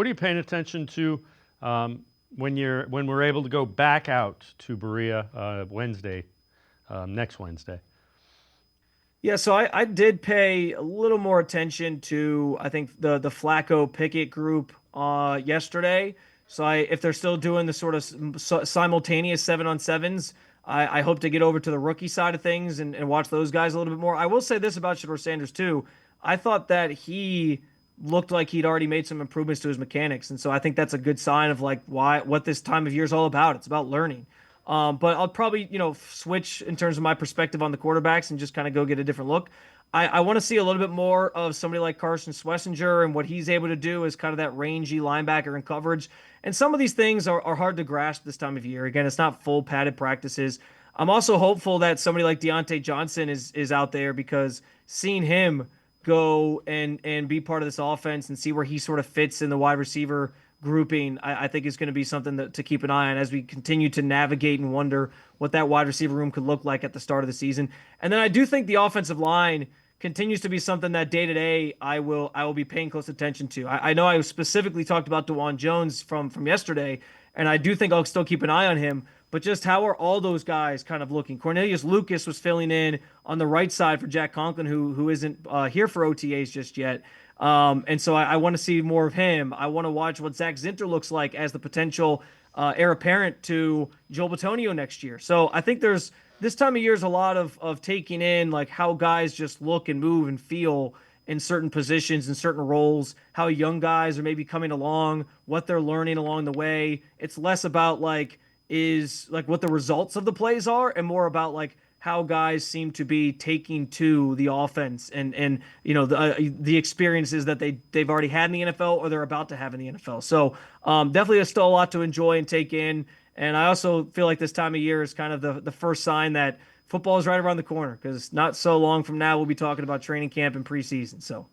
What are you paying attention to when we're able to go back out to Berea Wednesday, next Wednesday? Yeah, so I did pay a little more attention to I think the Flacco Pickett group yesterday. So if they're still doing the sort of simultaneous 7-on-7s, I hope to get over to the rookie side of things and watch those guys a little bit more. I will say this about Shedeur Sanders too. I thought that he looked like he'd already made some improvements to his mechanics, and so I think that's a good sign of like what this time of year is all about. It's about learning. But I'll probably, switch in terms of my perspective on the quarterbacks and just kind of go get a different look. I want to see a little bit more of somebody like Carson Schlesinger and what he's able to do as kind of that rangy linebacker in coverage. And some of these things are hard to grasp this time of year. Again, it's not full padded practices. I'm also hopeful that somebody like Deontay Johnson is out there because seeing him go and be part of this offense and see where he sort of fits in the wide receiver grouping, I think is going to be something to keep an eye on as we continue to navigate and wonder what that wide receiver room could look like at the start of the season. And then I do think the offensive line continues to be something that day to day I will be paying close attention to. I know I specifically talked about DeJuan Jones from yesterday, and I do think I'll still keep an eye on him. But just how are all those guys kind of looking? Cornelius Lucas was filling in on the right side for Jack Conklin, who isn't here for OTAs just yet. And so I want to see more of him. I want to watch what Zach Zinter looks like as the potential heir apparent to Joel Bitonio next year. So I think there's this time of year is a lot of taking in like how guys just look and move and feel in certain positions and certain roles, how young guys are maybe coming along, what they're learning along the way. It's less about like what the results of the plays are and more about like how guys seem to be taking to the offense and the experiences that they've already had in the NFL or they're about to have in the NFL. So definitely there's still a lot to enjoy and take in. And I also feel like this time of year is kind of the first sign that football is right around the corner because not so long from now we'll be talking about training camp and preseason. So